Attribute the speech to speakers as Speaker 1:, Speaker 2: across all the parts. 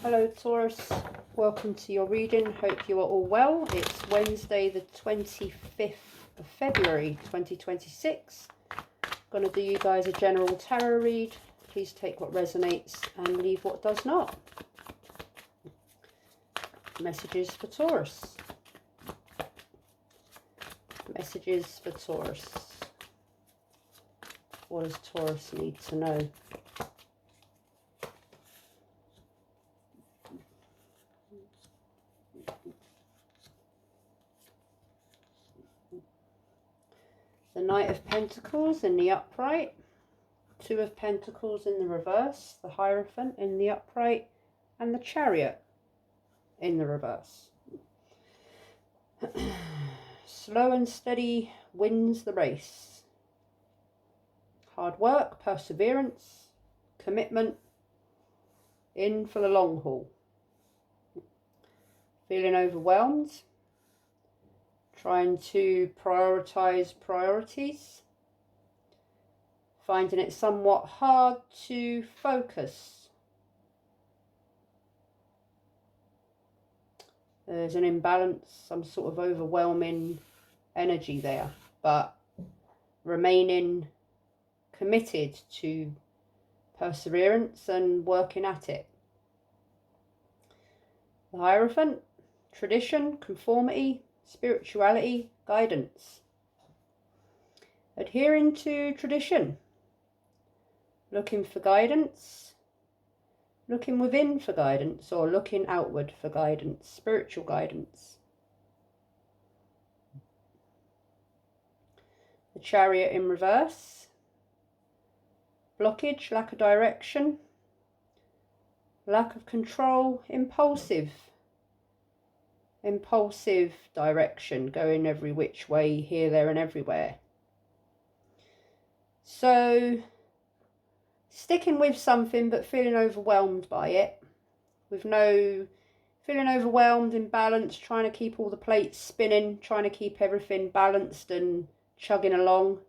Speaker 1: Hello Taurus, welcome to your reading. Hope you are all well. It's Wednesday the 25th of February 2026. Going to do you guys a general tarot read. Please take what resonates and leave what does not. Messages for Taurus. Messages for Taurus. What does Taurus need to know? The Knight of Pentacles in the upright, Two of Pentacles in the reverse, the Hierophant in the upright, and the Chariot in the reverse. Slow and steady wins the race. Hard work, perseverance, commitment, in for the long haul. Feeling overwhelmed. Trying to prioritize priorities, finding it somewhat hard to focus. There's an imbalance, some sort of overwhelming energy there, but remaining committed to perseverance and working at it. The Hierophant, tradition, conformity, spirituality, guidance. Adhering to tradition. Looking for guidance. Looking within for guidance, or looking outward for guidance, spiritual guidance. The Chariot in reverse. Blockage, lack of direction. Lack of control, impulsive direction, going every which way, here, there and everywhere. So sticking with something but feeling overwhelmed by it, feeling overwhelmed, imbalanced, trying to keep all the plates spinning, trying to keep everything balanced and chugging along,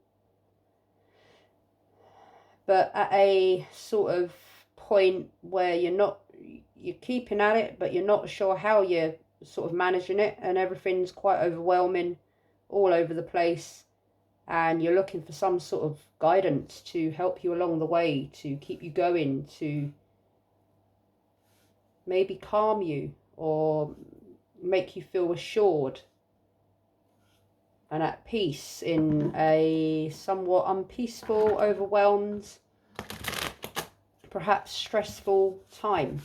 Speaker 1: but at a sort of point where you're keeping at it, but you're not sure how you're sort of managing it, and everything's quite overwhelming, all over the place, and you're looking for some sort of guidance to help you along the way, to keep you going, to maybe calm you or make you feel assured and at peace in a somewhat unpeaceful, overwhelmed, perhaps stressful time.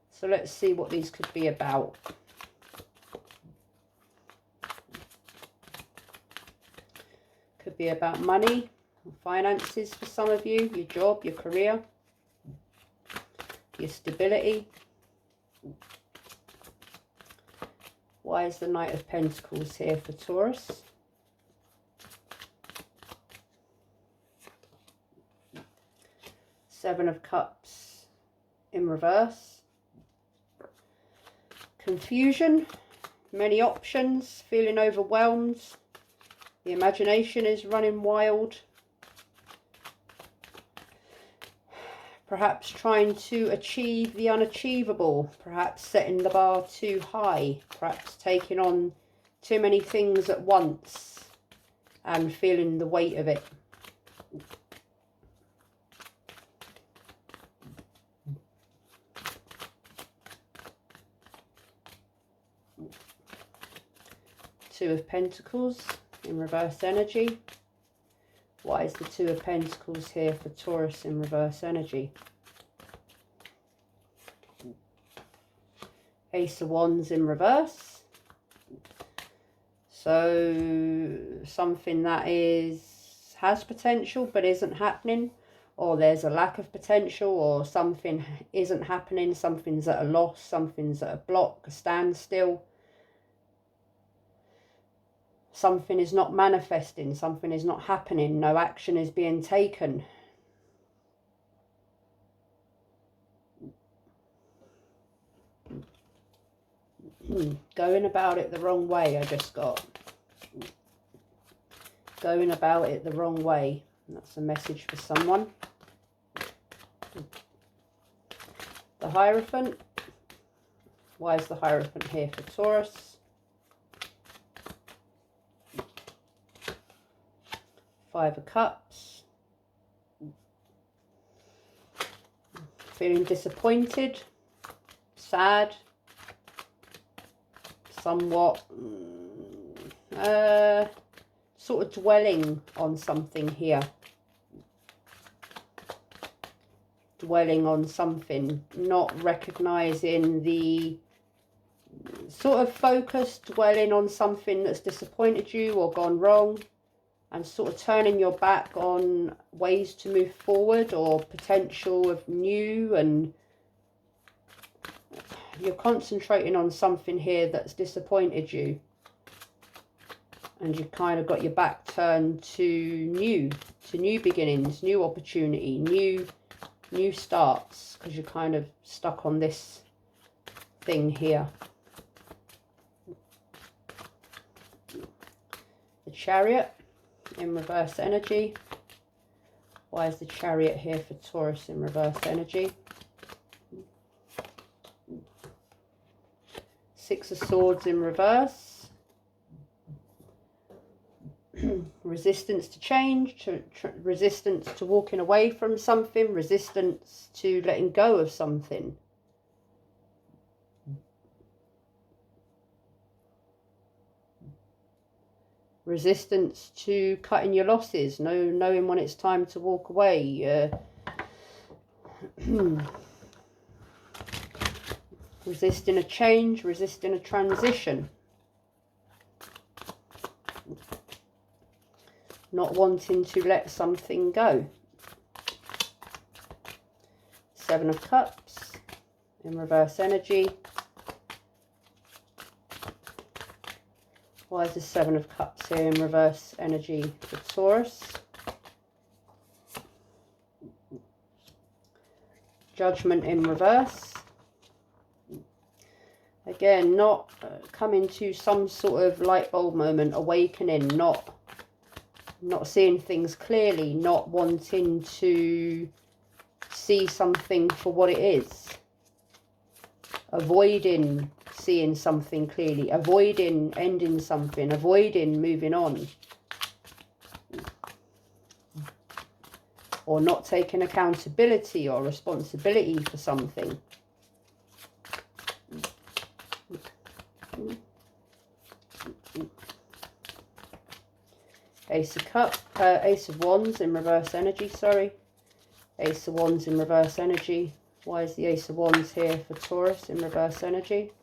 Speaker 1: So let's see what these could be about. Could be about money, finances for some of you, your job, your career, your stability. Why is the Knight of Pentacles here for Taurus? Seven of Cups in reverse. Confusion, many options, feeling overwhelmed. The imagination is running wild. Perhaps trying to achieve the unachievable, perhaps setting the bar too high, perhaps taking on too many things at once and feeling the weight of it. Two of Pentacles in reverse energy. Why is the Two of Pentacles here for Taurus in reverse energy? Ace of Wands in reverse. So something that has potential but isn't happening, or there's a lack of potential, or something isn't happening, something's at a loss, something's at a block, a standstill. Something is not manifesting, something is not happening, no action is being taken. Going about it the wrong way, I just got. Going about it the wrong way. That's a message for someone. The Hierophant. Why is the Hierophant here for Taurus? Five of Cups. Feeling disappointed, sad, somewhat sort of dwelling on something here. Dwelling on something, not recognizing the sort of focus, dwelling on something that's disappointed you or gone wrong, and sort of turning your back on ways to move forward or potential of new, and you're concentrating on something here that's disappointed you, and you've kind of got your back turned to new beginnings, new opportunity, new starts, because you're kind of stuck on this thing here. The Chariot in reverse energy. Why is the Chariot here for Taurus in reverse energy? Six of Swords in reverse. Resistance to change, resistance to walking away from something, resistance to letting go of something. Resistance to cutting your losses, knowing when it's time to walk away. Resisting a change, resisting a transition. Not wanting to let something go. Seven of Cups in reverse energy. Why is the Seven of Cups here in reverse energy for Taurus? Judgment in reverse. Again, not coming to some sort of light bulb moment, awakening, not seeing things clearly, not wanting to see something for what it is. Avoiding seeing something clearly, avoiding ending something, avoiding moving on. Or not taking accountability or responsibility for something. Ace of Wands in reverse energy, sorry. Ace of Wands in reverse energy. Why is the Ace of Wands here for Taurus in reverse energy?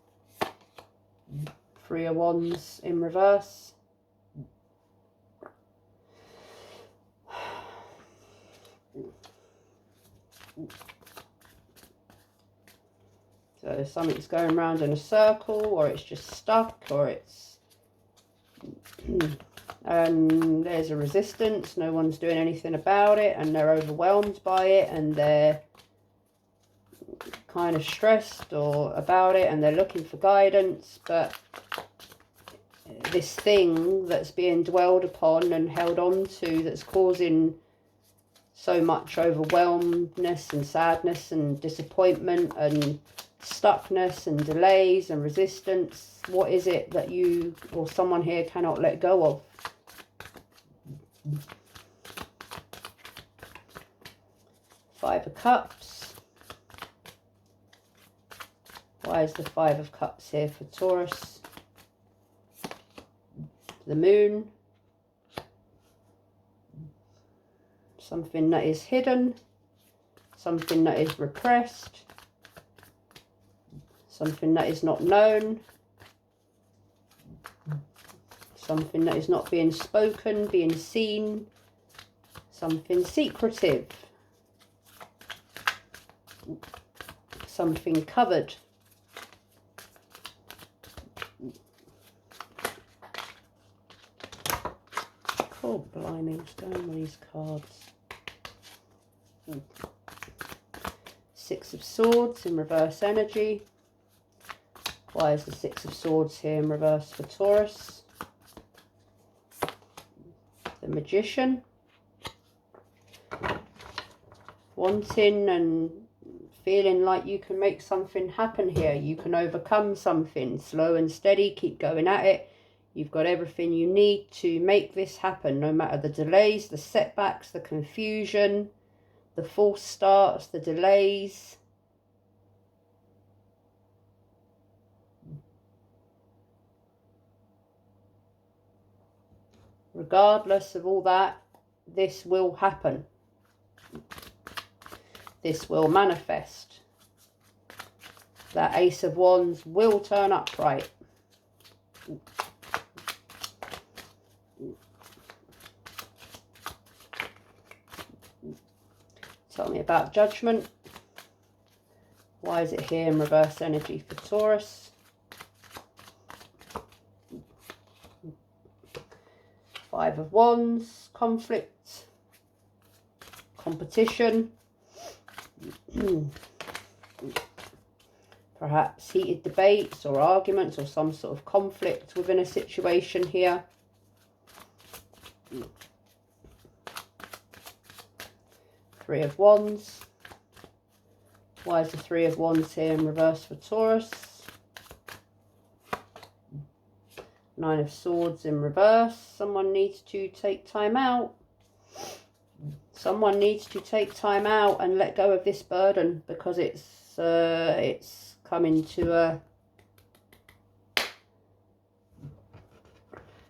Speaker 1: Three of Wands in reverse. So something's going around in a circle, or it's just stuck, or it's... and there's a resistance, no one's doing anything about it, and they're overwhelmed by it, and they're kind of stressed or about it, and they're looking for guidance. But this thing that's being dwelled upon and held on to, that's causing so much overwhelmedness and sadness and disappointment and stuckness and delays and resistance, what is it that you or someone here cannot let go of? Five of Cups. Why is the Five of Cups here for Taurus? The Moon. Something that is hidden. Something that is repressed. Something that is not known. Something that is not being spoken, being seen. Something secretive. Something covered. Oh, blimey, what's going on with these cards? Six of Swords in reverse energy. Why is the Six of Swords here in reverse for Taurus? The Magician. Wanting and feeling like you can make something happen here. You can overcome something. Slow and steady, keep going at it. You've got everything you need to make this happen, no matter the delays, the setbacks, the confusion, the false starts, the delays. Regardless of all that, this will happen. This will manifest. That Ace of Wands will turn upright. Tell me about Judgment. Why is it here in reverse energy for Taurus? Five of Wands, conflict, competition, perhaps heated debates or arguments or some sort of conflict within a situation here. Three of Wands. Why is the Three of Wands here in reverse for Taurus? Nine of Swords in reverse. Someone needs to take time out. Someone needs to take time out and let go of this burden, because it's coming to a...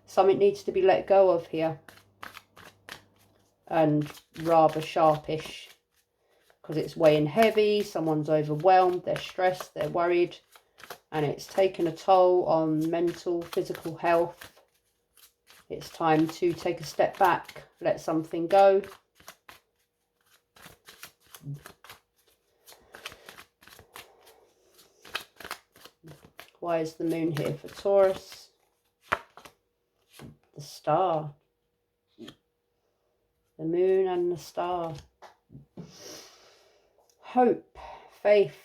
Speaker 1: Something needs to be let go of here. And rather sharpish, because it's weighing heavy. Someone's overwhelmed, they're stressed, they're worried, and it's taken a toll on mental, physical health. It's time to take a step back, let something go. Why is the Moon here for Taurus? The Star. The Moon and the Star. Hope, faith.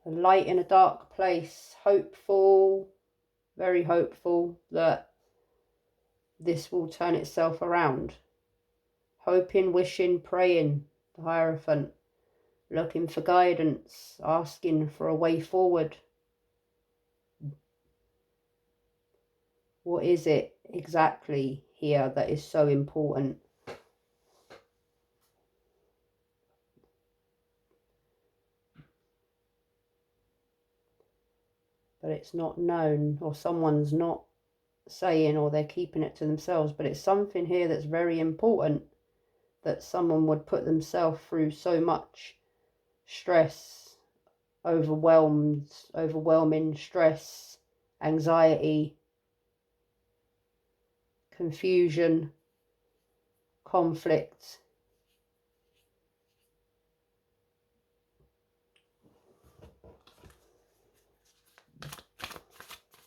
Speaker 1: A light in a dark place. Hopeful, very hopeful that this will turn itself around. Hoping, wishing, praying. The Hierophant. Looking for guidance. Asking for a way forward. What is it exactly here that is so important? But it's not known, or someone's not saying, or they're keeping it to themselves. But it's something here that's very important, that someone would put themselves through so much stress, overwhelming stress, anxiety, confusion, conflict.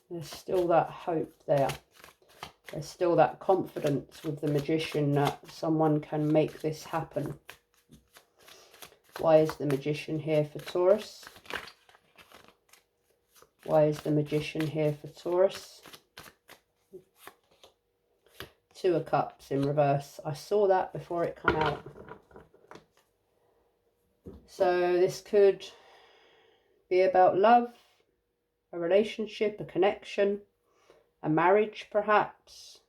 Speaker 1: There's still that hope there. There's still that confidence with the Magician that someone can make this happen. Why is the Magician here for Taurus? Why is the Magician here for Taurus? Two of Cups in reverse. I saw that before it came out. So this could be about love, a relationship, a connection, a marriage perhaps,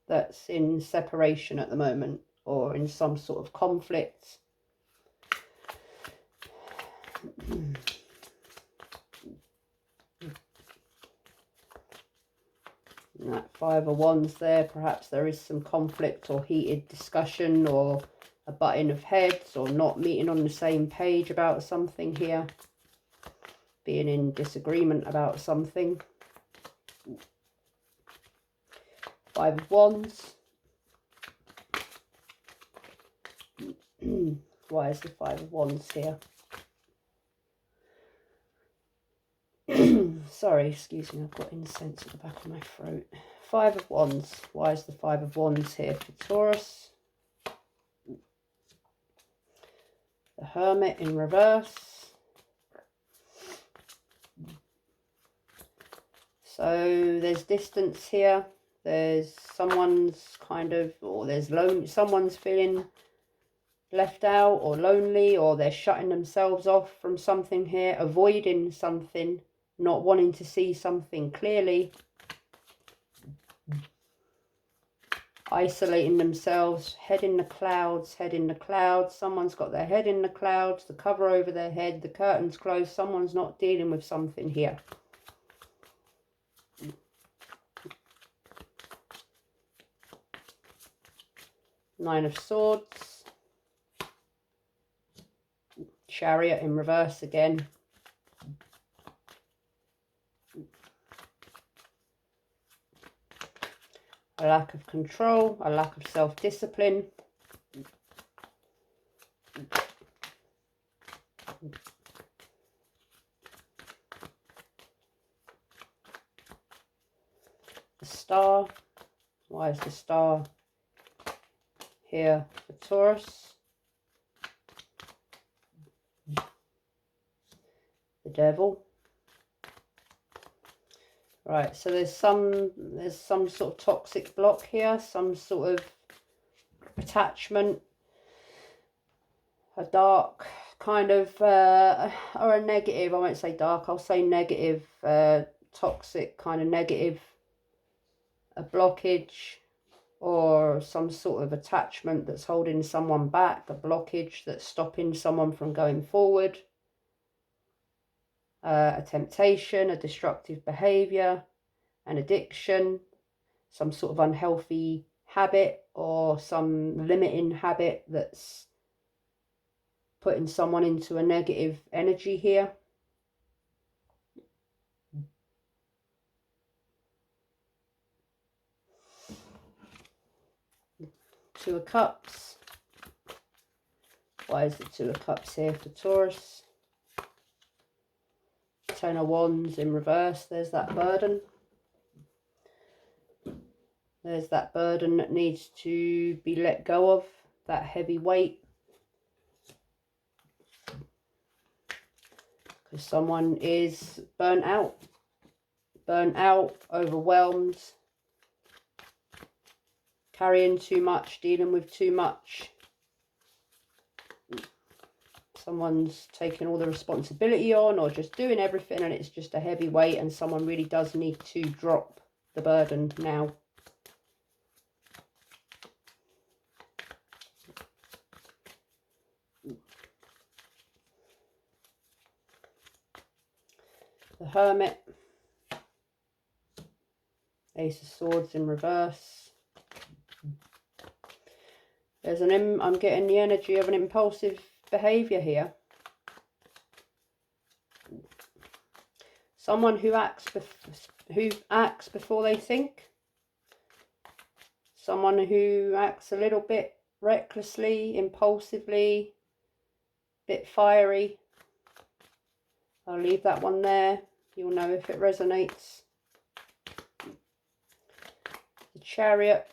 Speaker 1: that's in separation at the moment, or in some sort of conflict. And that Five of Wands there, perhaps there is some conflict or heated discussion, or a butting of heads, or not meeting on the same page about something here, being in disagreement about something. Five of Wands. Why is the Five of Wands here? Sorry, excuse me, I've got incense at the back of my throat. Five of Wands. Why is the Five of Wands here for Taurus? The Hermit in reverse. So there's distance here. There's someone's kind of, or there's someone's feeling left out or lonely, or they're shutting themselves off from something here, avoiding something, not wanting to see something clearly, isolating themselves, head in the clouds, head in the clouds. Someone's got their head in the clouds, the cover over their head, the curtains closed. Someone's not dealing with something here. Nine of Swords. Chariot in reverse again. A lack of control, a lack of self-discipline. The Star. Why is the Star here for Taurus? The Devil. Right, so there's some sort of toxic block here, some sort of attachment, a dark kind of, or a negative, I won't say dark, I'll say negative, toxic kind of negative, a blockage, or some sort of attachment that's holding someone back, a blockage that's stopping someone from going forward. A temptation, a destructive behavior, an addiction, some sort of unhealthy habit or some limiting habit that's putting someone into a negative energy here. Two of Cups. Why is the Two of Cups here for Taurus? Ten of Wands in reverse. There's that burden. There's that burden that needs to be let go of, that heavy weight. Because someone is burnt out, overwhelmed, carrying too much, dealing with too much. Someone's taking all the responsibility on or just doing everything and it's just a heavy weight, and someone really does need to drop the burden now. The Hermit. Ace of Swords in reverse. There's I'm getting the energy of an impulsive behavior here. Someone who acts before they think. Someone who acts a little bit recklessly, impulsively, bit fiery. I'll leave that one there. You'll know if it resonates. The Chariot.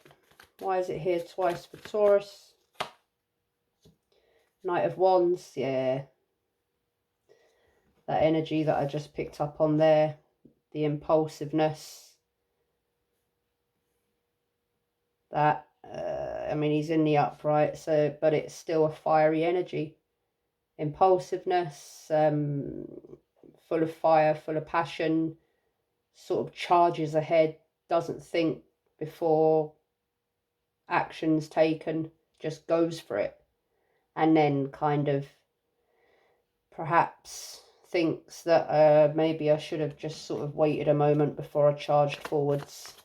Speaker 1: Why is it here twice for Taurus? Knight of Wands, yeah. That energy that I just picked up on there. The impulsiveness. That, I mean, he's in the upright, so, but it's still a fiery energy. Impulsiveness, full of fire, full of passion, sort of charges ahead, doesn't think before action's taken, just goes for it. And then kind of perhaps thinks that maybe I should have just sort of waited a moment before I charged forwards.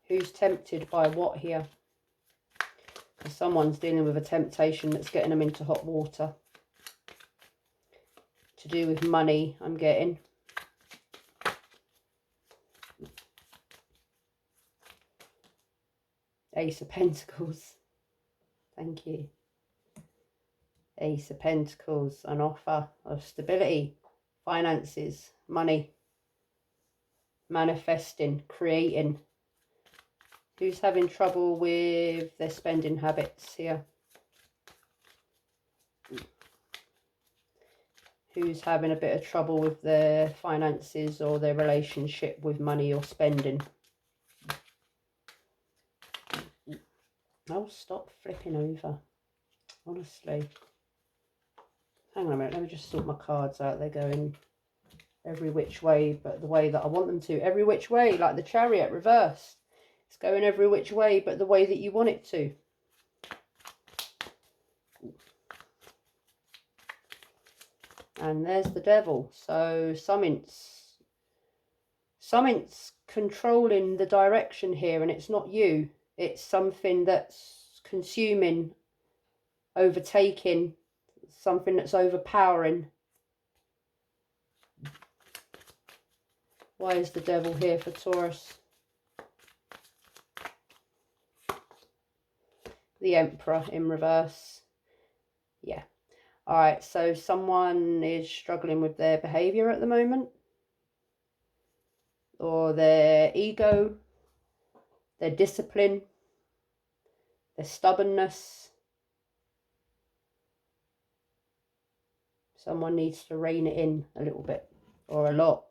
Speaker 1: Who's tempted by what here? Because someone's dealing with a temptation that's getting them into hot water. To do with money, I'm getting. Ace of Pentacles. Thank you. Ace of Pentacles, an offer of stability, finances, money, manifesting, creating. Who's having trouble with their spending habits here? who's having a bit of trouble with their finances or their relationship with money or spending. Oh, stop flipping over. Honestly. Hang on a minute, let me just sort my cards out. They're going every which way, but the way that I want them to. Every which way, like the Chariot reversed. It's going every which way, but the way that you want it to. And there's the Devil. So something's controlling the direction here, and it's not you. It's something that's consuming, overtaking, something that's overpowering. Why is the Devil here for Taurus? The Emperor in reverse. Yeah. Alright, so someone is struggling with their behaviour at the moment. Or their ego. Their discipline. Their stubbornness. Someone needs to rein it in a little bit. Or a lot.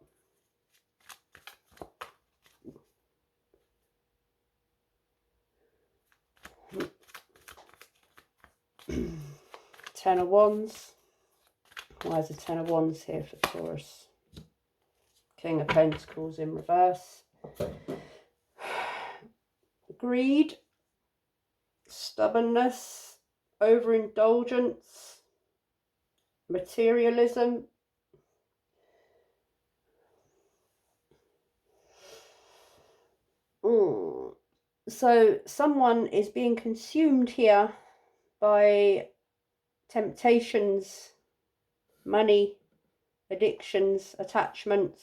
Speaker 1: Ten of Wands. Why is the Ten of Wands here for Taurus? King of Pentacles in reverse. Greed. Stubbornness. Overindulgence. Materialism. So someone is being consumed here by temptations, money, addictions, attachments,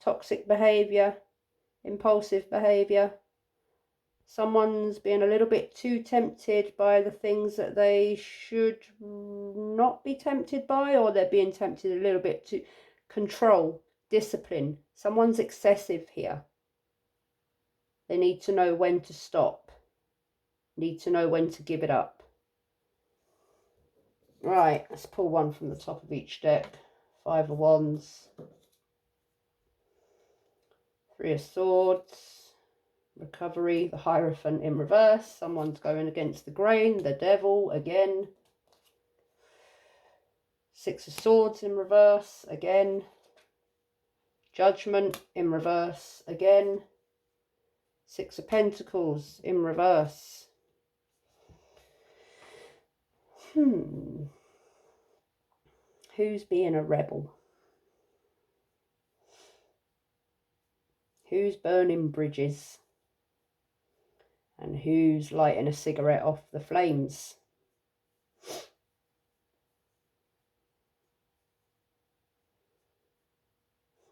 Speaker 1: toxic behaviour, impulsive behaviour. Someone's being a little bit too tempted by the things that they should not be tempted by, or they're being tempted a little bit to control, discipline. Someone's excessive here. They need to know when to stop. Need to know when to give it up. Right, let's pull one from the top of each deck. Five of Wands. Three of Swords. Recovery, the Hierophant in reverse. Someone's going against the grain. The Devil again. Six of Swords in reverse again. Judgment in reverse again. Six of Pentacles in reverse. Who's being a rebel? Who's burning bridges? And who's lighting a cigarette off the flames?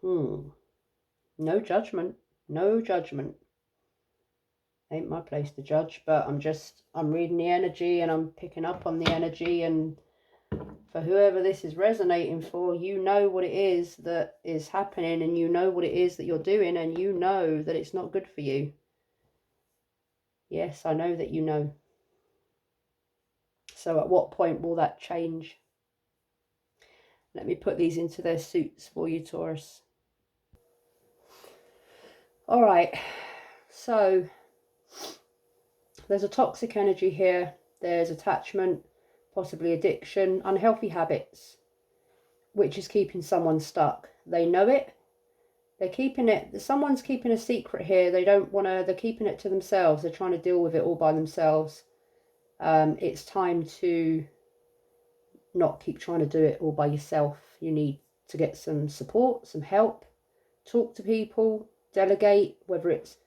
Speaker 1: No judgment. No judgment. Ain't my place to judge, but I'm reading the energy and I'm picking up on the energy, and for whoever this is resonating for, you know what it is that is happening, and you know what it is that you're doing, and you know that it's not good for you. Yes, I know that you know. So at what point will that change? Let me put these into their suits for you, Taurus. All right, so there's a toxic energy here. There's attachment, possibly addiction, unhealthy habits, which is keeping someone stuck. They know it. They're keeping it. Someone's keeping a secret here. They don't want to. They're keeping it to themselves. They're trying to deal with it all by themselves. It's time to not keep trying to do it all by yourself. You need to get some support, some help. Talk to people. Delegate, whether it's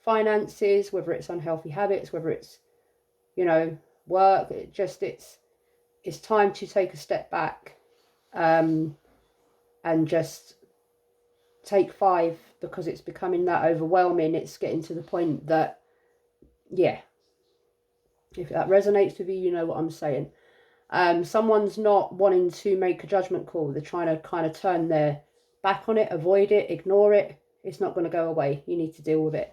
Speaker 1: finances, whether it's unhealthy habits, whether it's, work. It's time to take a step back, and just take 5, because it's becoming that overwhelming. It's getting to the point that, yeah, if that resonates with you, you know what I'm saying. Someone's not wanting to make a judgment call. They're trying to kind of turn their back on it, avoid it, ignore it. It's not going to go away. You need to deal with it.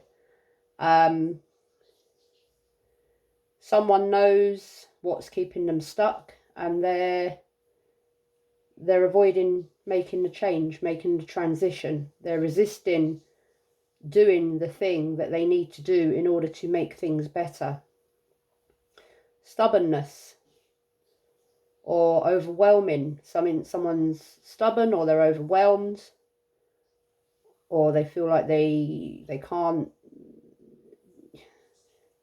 Speaker 1: Someone knows what's keeping them stuck, and they're They're avoiding making the change, making the transition. They're resisting doing the thing that they need to do in order to make things better. Stubbornness or overwhelming. Someone's stubborn, or they're overwhelmed, or they feel like they can't,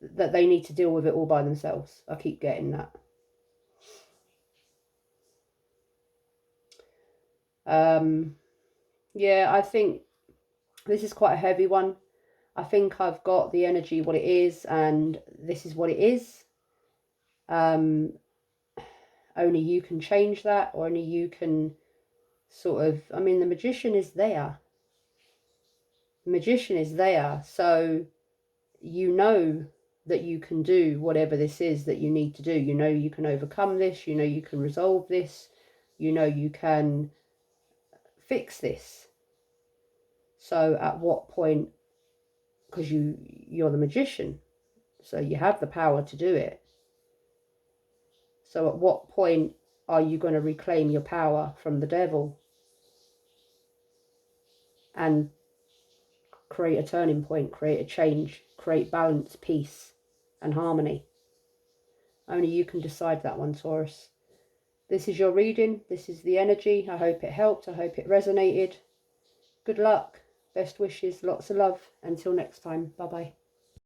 Speaker 1: that they need to deal with it all by themselves. I keep getting that. Yeah, I think this is quite a heavy one. I think I've got the energy what it is, and this is what it is. Only you can change that, or only you can sort of, I mean, the magician is there. The magician is there, so you know that you can do whatever this is that you need to do. You know you can overcome this, you know you can resolve this, you know you can fix this. So at what point, because you're the magician, so you have the power to do it. So at what point are you going to reclaim your power from the devil and create a turning point, create a change, create balance, peace and harmony? Only you can decide that one, Taurus. This is your reading. This is the energy. I hope it helped. I hope it resonated. Good luck. Best wishes. Lots of love. Until next time. Bye-bye.